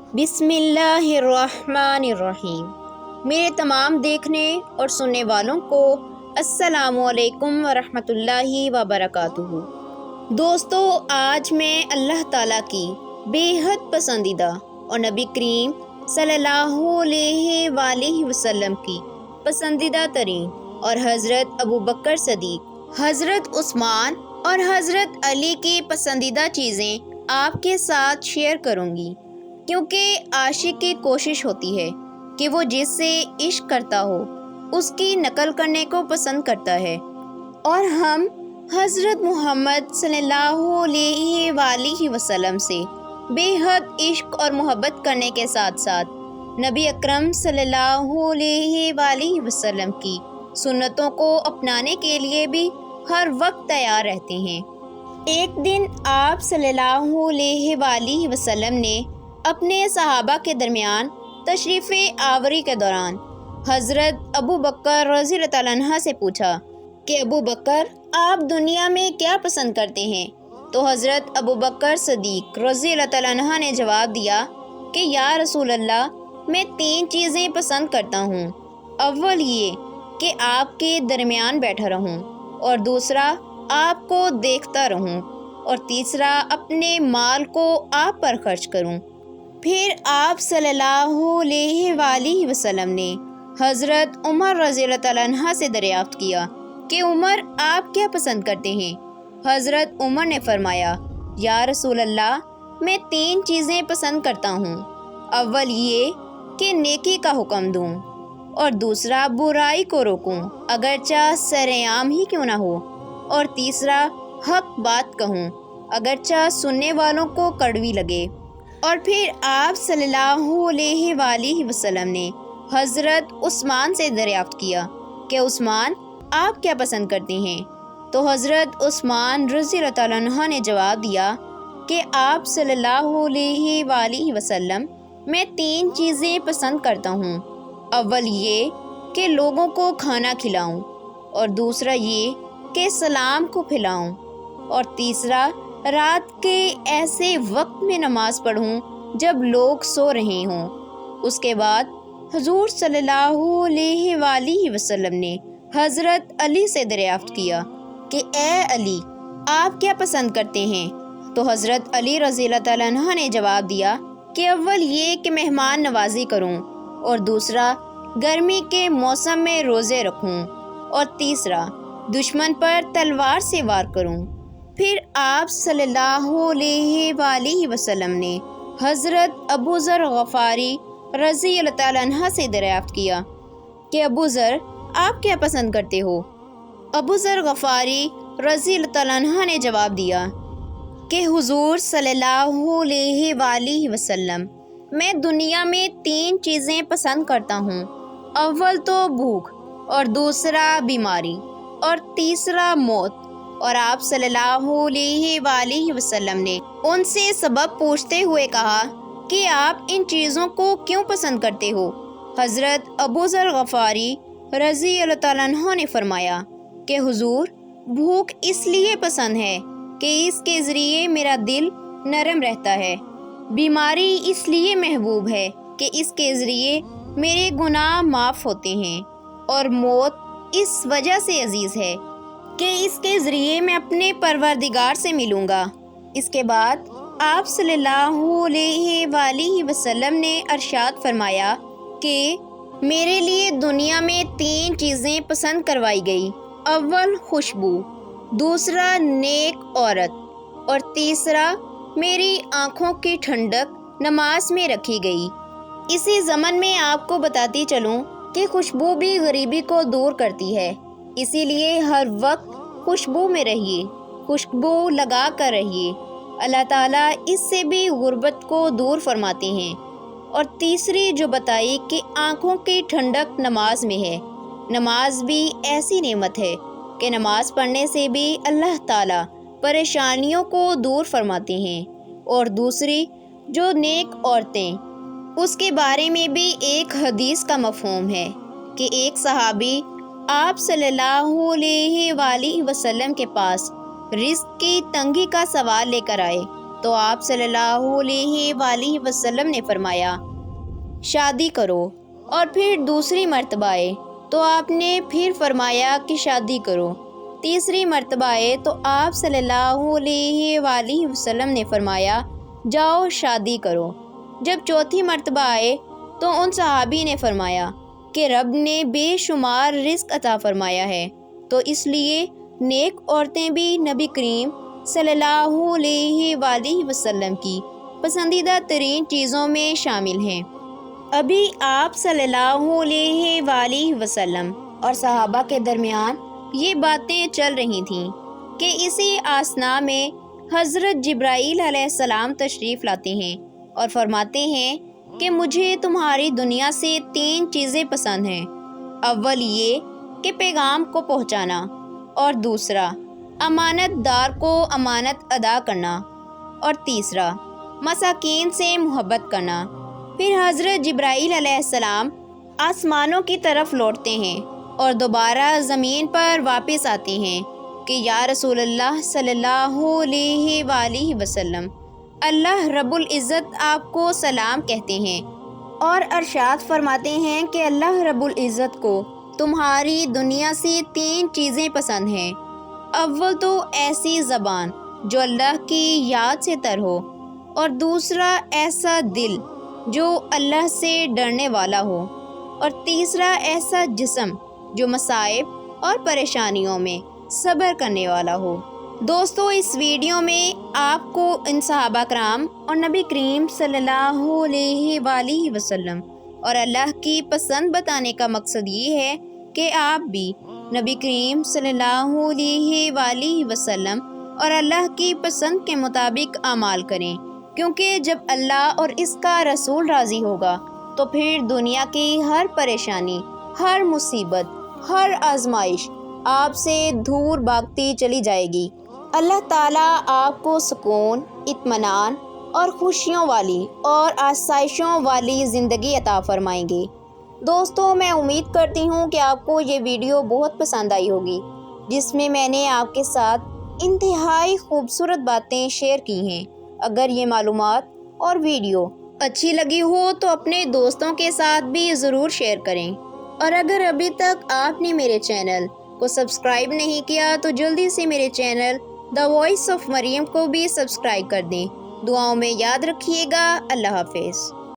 بسم اللہ الرحمن الرحیم۔ میرے تمام دیکھنے اور سننے والوں کو السلام علیکم ورحمۃ اللہ وبرکاتہ۔ دوستو، آج میں اللہ تعالیٰ کی بے حد پسندیدہ اور نبی کریم صلی اللہ علیہ وآلہ وسلم کی پسندیدہ ترین اور حضرت ابوبکر صدیق، حضرت عثمان اور حضرت علی کی پسندیدہ چیزیں آپ کے ساتھ شیئر کروں گی، کیونکہ عاشق کی کوشش ہوتی ہے کہ وہ جس سے عشق کرتا ہو اس کی نقل کرنے کو پسند کرتا ہے، اور ہم حضرت محمد صلی اللہ علیہ وآلہ وسلم سے بے حد عشق اور محبت کرنے کے ساتھ ساتھ نبی اکرم صلی اللہ علیہ وآلہ وسلم کی سنتوں کو اپنانے کے لیے بھی ہر وقت تیار رہتے ہیں۔ ایک دن آپ صلی اللہ علیہ وآلہ وسلم نے اپنے صحابہ کے درمیان تشریف آوری کے دوران حضرت ابوبکر رضی اللہ تعالیٰ عنہ سے پوچھا کہ ابوبکر، آپ دنیا میں کیا پسند کرتے ہیں؟ تو حضرت ابوبکر صدیق رضی اللہ تعالیٰ عنہ نے جواب دیا کہ یا رسول اللہ، میں 3 چیزیں پسند کرتا ہوں۔ اول یہ کہ آپ کے درمیان بیٹھا رہوں، اور دوسرا آپ کو دیکھتا رہوں، اور تیسرا اپنے مال کو آپ پر خرچ کروں۔ پھر آپ صلی اللہ علیہ وآلہ وسلم نے حضرت عمر رضی اللہ تعالیٰ عنہ سے دریافت کیا کہ عمر، آپ کیا پسند کرتے ہیں؟ حضرت عمر نے فرمایا، یا رسول اللہ، میں 3 چیزیں پسند کرتا ہوں۔ اول یہ کہ نیکی کا حکم دوں، اور دوسرا برائی کو روکوں اگرچہ سرعام ہی کیوں نہ ہو، اور تیسرا حق بات کہوں اگرچہ سننے والوں کو کڑوی لگے۔ اور پھر آپ صلی اللہ علیہ وآلہ وسلم نے حضرت عثمان سے دریافت کیا کہ عثمان، آپ کیا پسند کرتے ہیں؟ تو حضرت عثمان رضی اللہ تعالیٰ عنہ نے جواب دیا کہ آپ صلی اللہ علیہ وآلہ وسلم، میں 3 چیزیں پسند کرتا ہوں۔ اول یہ کہ لوگوں کو کھانا کھلاؤں، اور دوسرا یہ کہ سلام کو پھیلاؤں، اور تیسرا رات کے ایسے وقت میں نماز پڑھوں جب لوگ سو رہے ہوں۔ اس کے بعد حضور صلی اللہ علیہ وآلہ وسلم نے حضرت علی سے دریافت کیا کہ اے علی، آپ کیا پسند کرتے ہیں؟ تو حضرت علی رضی اللہ تعالیٰ عنہ نے جواب دیا کہ اول یہ کہ مہمان نوازی کروں، اور دوسرا گرمی کے موسم میں روزے رکھوں، اور تیسرا دشمن پر تلوار سے وار کروں۔ پھر آپ صلی اللہ علیہ وآلہ وسلم نے حضرت ابوذر غفاری رضی اللہ تعالیٰ عنہ سے دریافت کیا کہ ابوذر، آپ کیا پسند کرتے ہو؟ ابوذر غفاری رضی اللہ تعالیٰ عنہ نے جواب دیا کہ حضور صلی اللہ علیہ وآلہ وسلم، میں دنیا میں 3 چیزیں پسند کرتا ہوں۔ اول تو بھوک، اور دوسرا بیماری، اور تیسرا موت۔ اور آپ صلی اللہ علیہ وآلہ وسلم نے ان سے سبب پوچھتے ہوئے کہا کہ آپ ان چیزوں کو کیوں پسند کرتے ہو؟ حضرت ابوذر غفاری رضی اللہ تعالیٰ عنہ نے فرمایا کہ حضور، بھوک اس لیے پسند ہے کہ اس کے ذریعے میرا دل نرم رہتا ہے، بیماری اس لیے محبوب ہے کہ اس کے ذریعے میرے گناہ معاف ہوتے ہیں، اور موت اس وجہ سے عزیز ہے کہ اس کے ذریعے میں اپنے پروردگار سے ملوں گا۔ اس کے بعد آپ صلی اللہ علیہ وآلہ وسلم نے ارشاد فرمایا کہ میرے لیے دنیا میں 3 چیزیں پسند کروائی گئی۔ اول خوشبو، دوسرا نیک عورت، اور تیسرا میری آنکھوں کی ٹھنڈک نماز میں رکھی گئی۔ اسی ضمن میں آپ کو بتاتی چلوں کہ خوشبو بھی غریبی کو دور کرتی ہے، اسی لیے ہر وقت خوشبو میں رہیے، خوشبو لگا کر رہیے۔ اللہ تعالیٰ اس سے بھی غربت کو دور فرماتے ہیں۔ اور تیسری جو بتائی کہ آنکھوں کی ٹھنڈک نماز میں ہے، نماز بھی ایسی نعمت ہے کہ نماز پڑھنے سے بھی اللہ تعالیٰ پریشانیوں کو دور فرماتے ہیں۔ اور دوسری جو نیک عورتیں، اس کے بارے میں بھی ایک حدیث کا مفہوم ہے کہ ایک صحابی آپ صلی اللہ علیہ وآلہ وسلم کے پاس رزق کی تنگی کا سوال لے کر آئے، تو آپ صلی اللہ علیہ وآلہ وسلم نے فرمایا شادی کرو، اور پھر دوسری مرتبہ آئے تو آپ نے پھر فرمایا کہ شادی کرو، تیسری مرتبہ آئے تو آپ صلی اللہ علیہ وآلہ وسلم نے فرمایا جاؤ شادی کرو۔ جب چوتھی مرتبہ آئے تو ان صحابی نے فرمایا کہ رب نے بے شمار رزق عطا فرمایا ہے، تو اس لیے نیک عورتیں بھی نبی کریم صلی اللہ علیہ وآلہ وسلم کی پسندیدہ ترین چیزوں میں شامل ہیں۔ ابھی آپ صلی اللہ علیہ وآلہ وسلم اور صحابہ کے درمیان یہ باتیں چل رہی تھیں کہ اسی اثنا میں حضرت جبرائیل علیہ السلام تشریف لاتے ہیں اور فرماتے ہیں کہ مجھے تمہاری دنیا سے 3 چیزیں پسند ہیں۔ اول یہ کہ پیغام کو پہنچانا، اور دوسرا امانت دار کو امانت ادا کرنا، اور تیسرا مساکین سے محبت کرنا۔ پھر حضرت جبرائیل علیہ السلام آسمانوں کی طرف لوٹتے ہیں اور دوبارہ زمین پر واپس آتے ہیں کہ یا رسول اللہ صلی اللہ علیہ وآلہ وسلم، اللہ رب العزت آپ کو سلام کہتے ہیں اور ارشاد فرماتے ہیں کہ اللہ رب العزت کو تمہاری دنیا سے 3 چیزیں پسند ہیں۔ اول تو ایسی زبان جو اللہ کی یاد سے تر ہو، اور دوسرا ایسا دل جو اللہ سے ڈرنے والا ہو، اور تیسرا ایسا جسم جو مصائب اور پریشانیوں میں صبر کرنے والا ہو۔ دوستو، اس ویڈیو میں آپ کو ان صحابہ کرام اور نبی کریم صلی اللہ علیہ وآلہ وسلم اور اللہ کی پسند بتانے کا مقصد یہ ہے کہ آپ بھی نبی کریم صلی اللہ علیہ وآلہ وسلم اور اللہ کی پسند کے مطابق اعمال کریں، کیونکہ جب اللہ اور اس کا رسول راضی ہوگا تو پھر دنیا کی ہر پریشانی، ہر مصیبت، ہر آزمائش آپ سے دور بھاگتی چلی جائے گی۔ اللہ تعالیٰ آپ کو سکون، اطمینان اور خوشیوں والی اور آسائشوں والی زندگی عطا فرمائیں گے۔ دوستو، میں امید کرتی ہوں کہ آپ کو یہ ویڈیو بہت پسند آئی ہوگی، جس میں میں نے آپ کے ساتھ انتہائی خوبصورت باتیں شیئر کی ہیں۔ اگر یہ معلومات اور ویڈیو اچھی لگی ہو تو اپنے دوستوں کے ساتھ بھی ضرور شیئر کریں، اور اگر ابھی تک آپ نے میرے چینل کو سبسکرائب نہیں کیا تو جلدی سے میرے چینل دا وائس آف مریم کو بھی سبسکرائب کر دیں۔ دعاؤں میں یاد رکھیے گا۔ اللہ حافظ۔